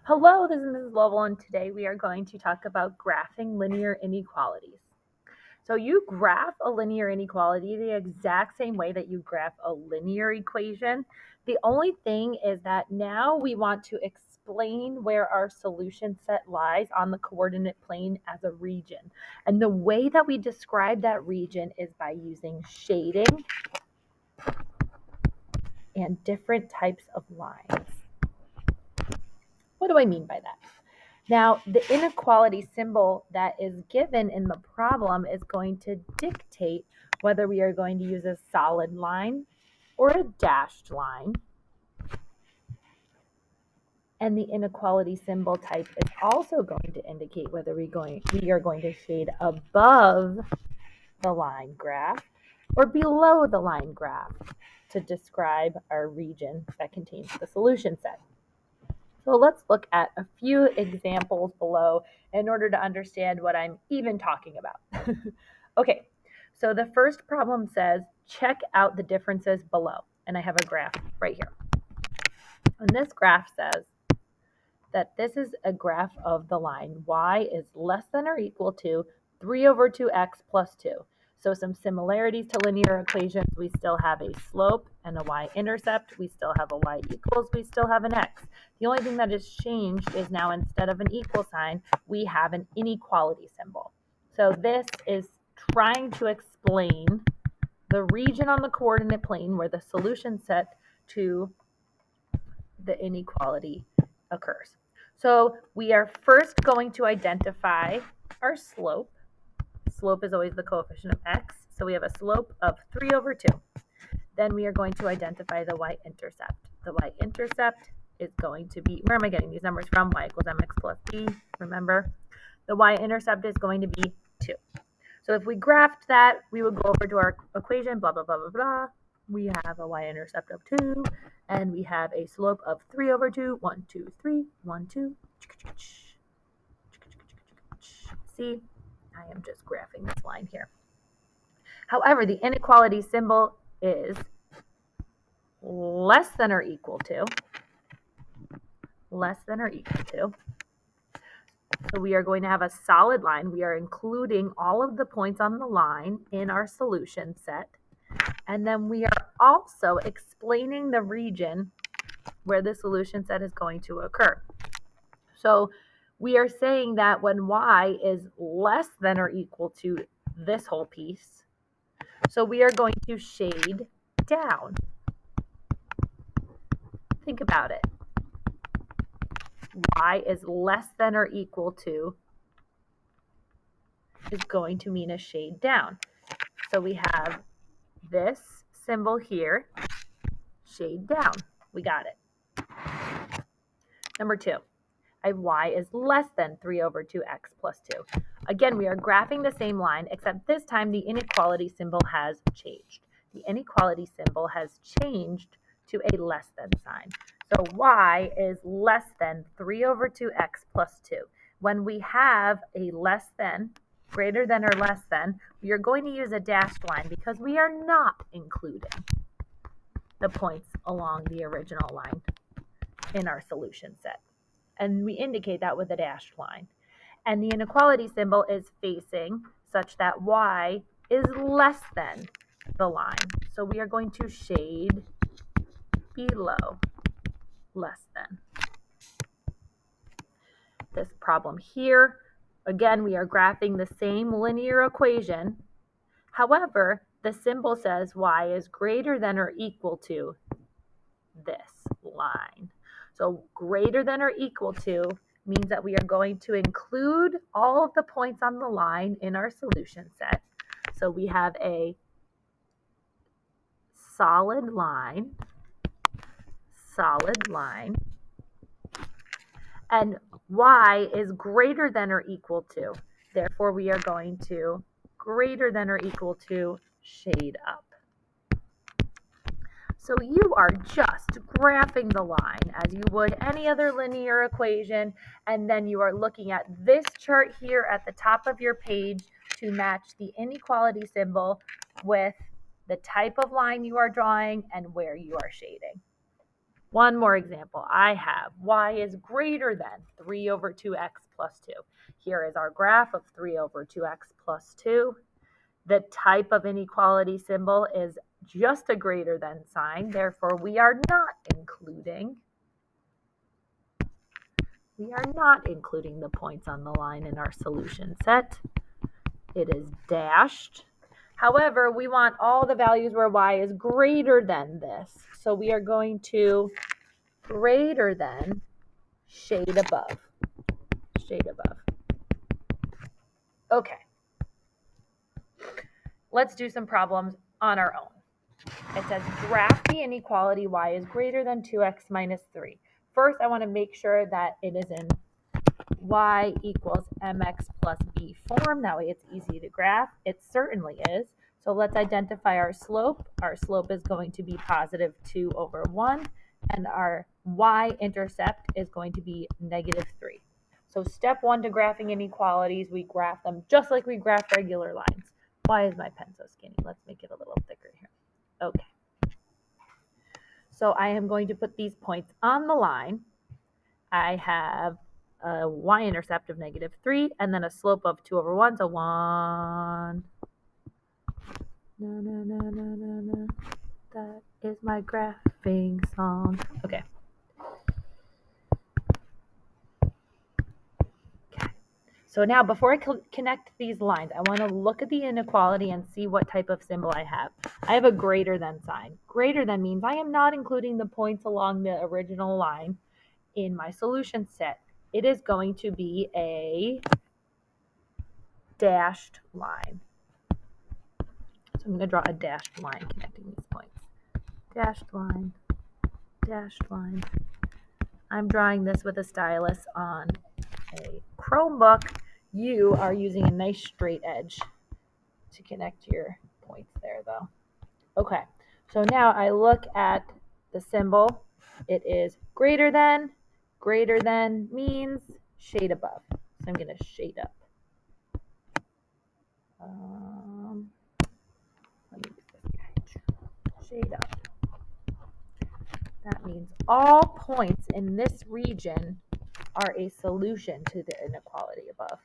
Hello, this is Mrs. Lovell, and today we are going to talk about graphing linear inequalities. So you graph a linear inequality the exact same way that you graph a linear equation. The only thing is that now we want to explain where our solution set lies on the coordinate plane as a region. And the way that we describe that region is by using shading and different types of lines. What do I mean by that? Now, the inequality symbol that is given in the problem is going to dictate whether we are going to use a solid line or a dashed line. And the inequality symbol type is also going to indicate whether we are going to shade above the line graph or below the line graph to describe our region that contains the solution set. So let's look at a few examples below in order to understand what I'm even talking about. Okay, so the first problem says, check out the differences below. And I have a graph right here. And this graph says that this is a graph of the line y is less than or equal to 3 over 2x plus 2. So some similarities to linear equations. We still have a slope and a y-intercept. We still have a y equals. We still have an x. The only thing that has changed is now instead of an equal sign, we have an inequality symbol. So this is trying to explain the region on the coordinate plane where the solution set to the inequality occurs. So we are first going to identify our slope. Slope is always the coefficient of x. So we have a slope of 3 over 2. Then we are going to identify the y-intercept. The y-intercept is going to be, where am I getting these numbers from? Y equals mx plus b, remember? The y-intercept is going to be 2. So if we graphed that, we would go over to our equation, blah, blah, blah, blah, blah. We have a y-intercept of 2, and we have a slope of 3 over 2. 1, 2, 3, 1, 2. See, I am just graphing this line here. However, the inequality symbol is less than or equal to. So we are going to have a solid line. We are including all of the points on the line in our solution set. And then we are also explaining the region where the solution set is going to occur. So we are saying that when y is less than or equal to this whole piece, so we are going to shade down. Think about it. Y is less than or equal to is going to mean a shade down. So we have this symbol here, shade down. We got it. Number 2, I have y is less than 3 over 2x plus 2. Again, we are graphing the same line, except this time the inequality symbol has changed. The inequality symbol has changed to a less than sign. So y is less than 3 over 2x plus 2. When we have a less than, greater than or less than, we are going to use a dashed line because we are not including the points along the original line in our solution set. And we indicate that with a dashed line. And the inequality symbol is facing such that y is less than the line. So we are going to shade below less than. This problem here, again, we are graphing the same linear equation. However, the symbol says y is greater than or equal to this line. So greater than or equal to means that we are going to include all of the points on the line in our solution set. So we have a solid line, and y is greater than or equal to. Therefore, we are going to greater than or equal to shade up. So you are just graphing the line as you would any other linear equation, and then you are looking at this chart here at the top of your page to match the inequality symbol with the type of line you are drawing and where you are shading. One more example. I have y is greater than 3 over 2x plus 2. Here is our graph of 3 over 2x plus 2. The type of inequality symbol is just a greater than sign. Therefore, we are not including the points on the line in our solution set. It is dashed. However, we want all the values where y is greater than this. So we are going to greater than shade above. Shade above. Okay. Let's do some problems on our own. It says graph the inequality y is greater than 2x minus 3. First, I want to make sure that it is in y equals mx plus b form. That way it's easy to graph. It certainly is. So let's identify our slope. Our slope is going to be positive 2 over 1. And our y-intercept is going to be negative 3. So step 1 to graphing inequalities, we graph them just like we graph regular lines. Why is my pen so skinny? Let's make it a little thicker here. Okay. So I am going to put these points on the line. I have a y-intercept of negative 3 and then a slope of 2 over 1. So 1. That is my graphing song. Okay. So now before I connect these lines, I want to look at the inequality and see what type of symbol I have. I have a greater than sign. Greater than means I am not including the points along the original line in my solution set. It is going to be a dashed line. So I'm going to draw a dashed line connecting these points. Dashed line, dashed line. I'm drawing this with a stylus on a Chromebook. You are using a nice straight edge to connect your points there though. Okay, so now I look at the symbol. It is greater than means shade above. So I'm going to shade up. Let me use this guy. Shade up. That means all points in this region are a solution to the inequality above.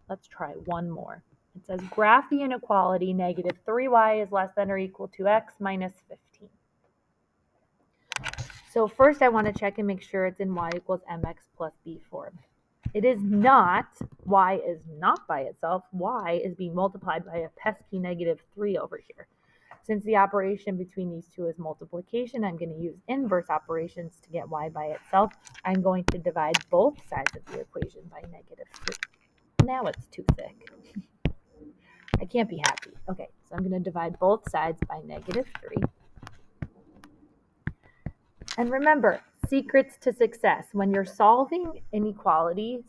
Let's try one more. It says graph the inequality negative 3y is less than or equal to x minus 15. So first I want to check and make sure it's in y equals mx plus b form. It is not. Y is not by itself. Y is being multiplied by a pesky negative 3 over here. Since the operation between these two is multiplication, I'm going to use inverse operations to get y by itself. I'm going to divide both sides of the equation by negative 3. Now it's too thick. I can't be happy. Okay, so I'm going to divide both sides by negative 3. And remember, secrets to success. When you're solving inequalities,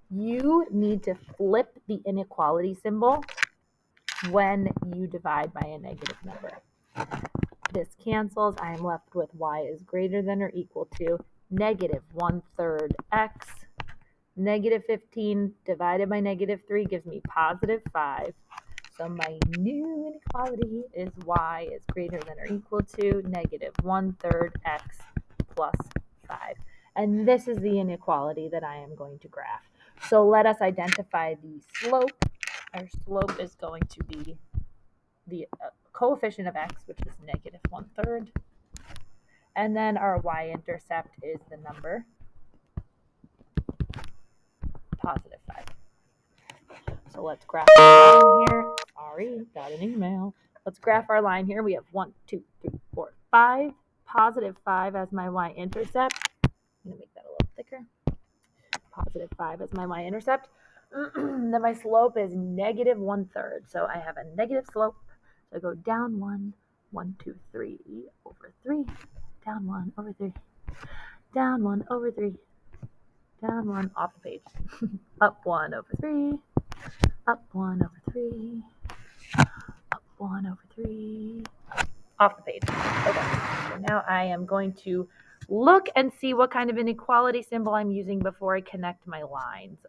you need to flip the inequality symbol when you divide by a negative number. This cancels. I am left with y is greater than or equal to negative 1/3 x. Negative 15 divided by negative 3 gives me positive 5. So my new inequality is y is greater than or equal to negative 1/3 x plus 5. And this is the inequality that I am going to graph. So let us identify the slope. Our slope is going to be the coefficient of x, which is negative 1/3. And then our y-intercept is the number positive 5. So let's graph our line here. Sorry, got an email. Let's graph our line here. We have 1, 2, 3, 4, 5. Positive 5 as my y-intercept. I'm going to make that a little thicker. Positive 5 as my y-intercept. Then my slope is negative 1/3. So I have a negative slope. So I go down 1, 1, 2, 3 over 3. Down 1 over 3. Down 1 over 3. Down 1 off the page. Up 1 over 3. Up 1 over 3. Up 1 over 3. Off the page. Okay, so now I am going to look and see what kind of inequality symbol I'm using before I connect my lines.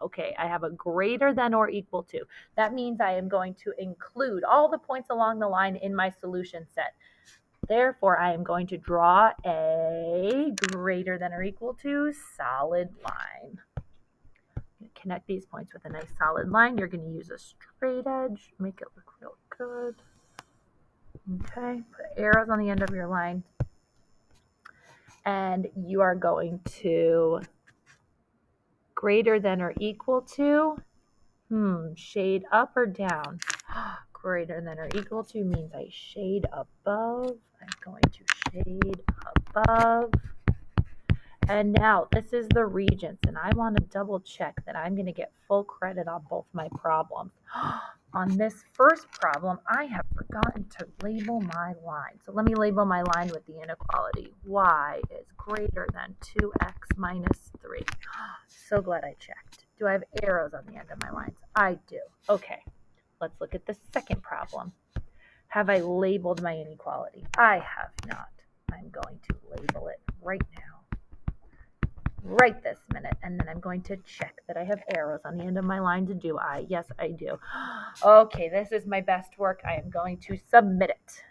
Okay, I have a greater than or equal to. That means I am going to include all the points along the line in my solution set. Therefore, I am going to draw a greater than or equal to solid line. Connect these points with a nice solid line. You're going to use a straight edge, make it look real good. Okay, put arrows on the end of your line. And you are going to greater than or equal to, shade up or down? Greater than or equal to means I shade above. I'm going to shade above. And now this is the regions, and I want to double check that I'm going to get full credit on both my problems. On this first problem, I have forgotten to label my line. So let me label my line with the inequality. Y is greater than 2x minus 3. So glad I checked. Do I have arrows on the end of my lines? I do. Okay, let's look at the second problem. Have I labeled my inequality? I have not. I'm going to label it right now. Right this minute, and then I'm going to check that I have arrows on the end of my line. Do I? Yes, I do. Okay, this is my best work. I am going to submit it.